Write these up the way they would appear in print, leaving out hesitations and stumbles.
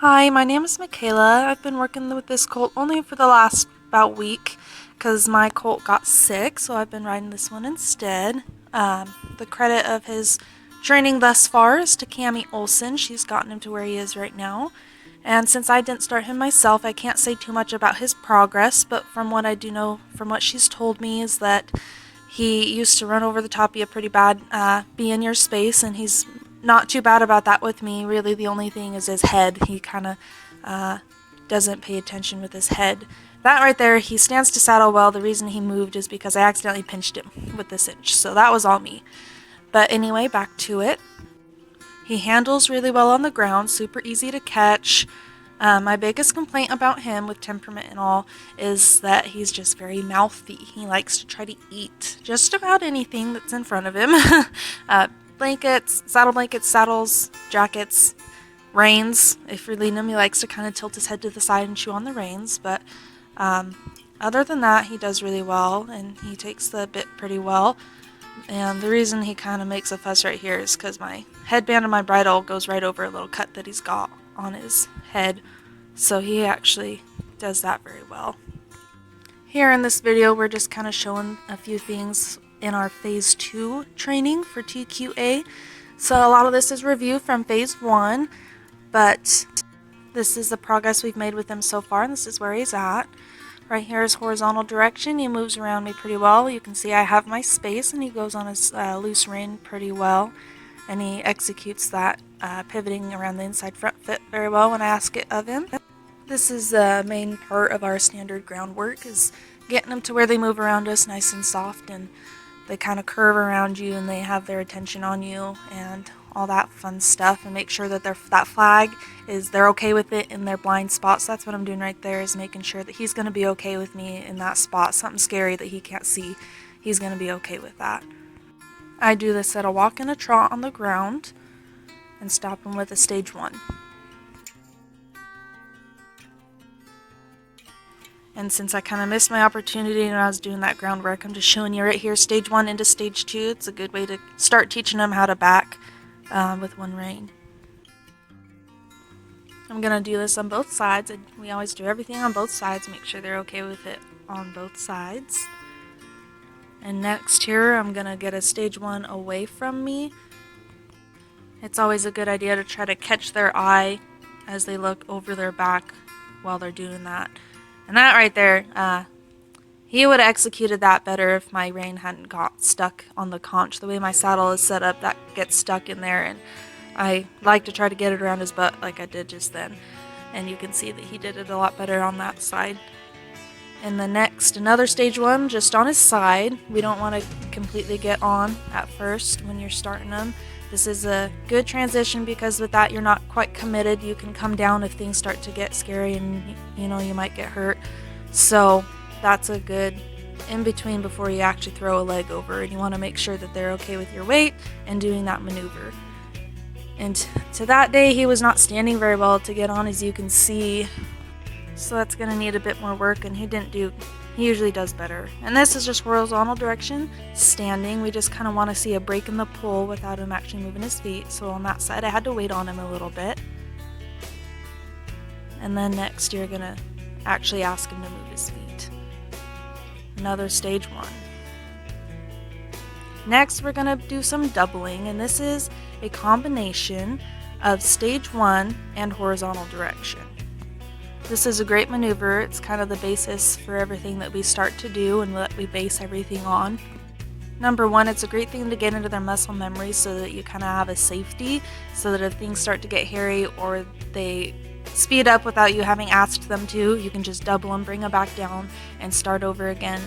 Hi, my name is Michaela. I've been working with this colt only for the last about week because my colt got sick, so I've been riding this one instead. The credit of his training thus far is to Cami Olson. She's gotten him to where he is right now. And since I didn't start him myself, I can't say too much about his progress, but from what I do know, from what she's told me, is that he used to run over the top of you pretty bad, be in your space, and he's not too bad about that with me. Really, the only thing is his head. He kind of doesn't pay attention with his head. That right there, he stands to saddle well. The reason he moved is because I accidentally pinched him with the cinch, so that was all me. But anyway, back to it. He handles really well on the ground, super easy to catch. My biggest complaint about him, with temperament and all, is that he's just very mouthy. He likes to try to eat just about anything that's in front of him. Blankets, saddles, jackets, reins. If you're leading him, he likes to kind of tilt his head to the side and chew on the reins. But other than that, he does really well, and he takes the bit pretty well. And the reason he kind of makes a fuss right here is because my headband and my bridle goes right over a little cut that he's got on his head. So he actually does that very well. Here in this video, we're just kind of showing a few things in our Phase 2 training for TQA. So a lot of this is review from Phase 1, but this is the progress we've made with him so far, and this is where he's at. Right here is horizontal direction. He moves around me pretty well. You can see I have my space, and he goes on his loose rein pretty well, and he executes that pivoting around the inside front foot very well when I ask it of him. This is the main part of our standard groundwork, is getting them to where they move around us nice and soft, and they kind of curve around you and they have their attention on you and all that fun stuff, and make sure that that flag is they're okay with it in their blind spots. That's what I'm doing right there, is making sure that he's going to be okay with me in that spot. Something scary that he can't see, he's going to be okay with that. I do this at a walk and a trot on the ground and stop him with a stage 1. And since I kind of missed my opportunity when I was doing that groundwork, I'm just showing you right here, stage 1 into stage 2. It's a good way to start teaching them how to back with one rein. I'm going to do this on both sides. We always do everything on both sides, make sure they're okay with it on both sides. And next here, I'm going to get a stage 1 away from me. It's always a good idea to try to catch their eye as they look over their back while they're doing that. And that right there, he would have executed that better if my rein hadn't got stuck on the conch. The way my saddle is set up, that gets stuck in there, and I like to try to get it around his butt like I did just then. And you can see that he did it a lot better on that side. And the next, another stage 1, just on his side. We don't want to completely get on at first when you're starting them. This is a good transition because with that you're not quite committed. You can come down if things start to get scary and you might get hurt. So that's a good in-between before you actually throw a leg over, and you want to make sure that they're okay with your weight and doing that maneuver. And to that day he was not standing very well to get on, as you can see. So that's going to need a bit more work, and he usually does better. And this is just horizontal direction, standing. We just kind of want to see a break in the pull without him actually moving his feet. So on that side I had to wait on him a little bit. And then next you're going to actually ask him to move his feet. Another stage 1. Next we're going to do some doubling, and this is a combination of stage 1 and horizontal direction. This is a great maneuver. It's kind of the basis for everything that we start to do and that we base everything on. Number 1, it's a great thing to get into their muscle memory so that you kind of have a safety, so that if things start to get hairy or they speed up without you having asked them to, you can just double them, bring them back down, and start over again.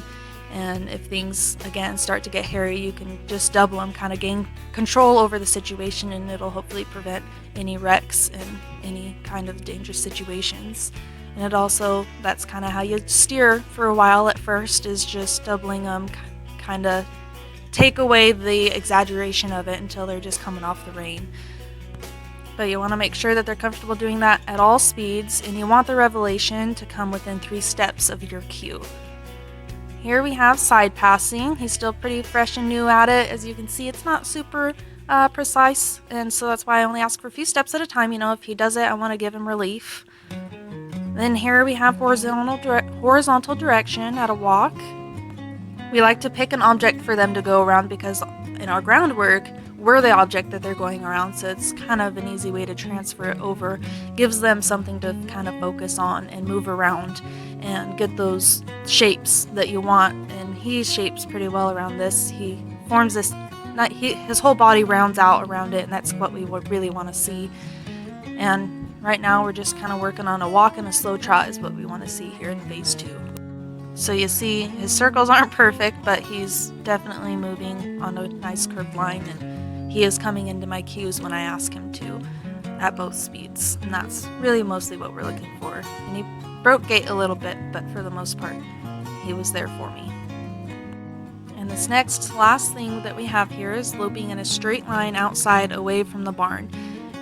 And if things again start to get hairy, you can just double them, kind of gain control over the situation, and it'll hopefully prevent any wrecks and any kind of dangerous situations. And it also, that's kind of how you steer for a while at first, is just doubling them, kind of take away the exaggeration of it until they're just coming off the rein. But you want to make sure that they're comfortable doing that at all speeds, and you want the revelation to come within 3 steps of your cue. Here we have side passing. He's still pretty fresh and new at it. As you can see, it's not super precise, and so that's why I only ask for a few steps at a time. You know, if he does it, I want to give him relief. Then here we have horizontal direction at a walk. We like to pick an object for them to go around because in our groundwork, we're the object that they're going around, so it's kind of an easy way to transfer it over. Gives them something to kind of focus on and move around and get those shapes that you want. And he shapes pretty well around this. He forms this, his whole body rounds out around it, and that's what we would really want to see. And right now we're just kind of working on a walk and a slow trot is what we want to see here in phase 2. So you see his circles aren't perfect, but he's definitely moving on a nice curved line, and he is coming into my cues when I ask him to at both speeds, and that's really mostly what we're looking for. And he broke gait a little bit, but for the most part he was there for me. And this last thing that we have here is loping in a straight line outside away from the barn.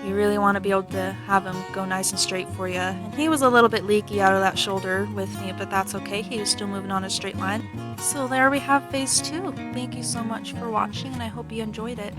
You really want to be able to have him go nice and straight for you. And he was a little bit leaky out of that shoulder with me, but that's okay. He was still moving on a straight line. So there we have phase 2. Thank you so much for watching, and I hope you enjoyed it.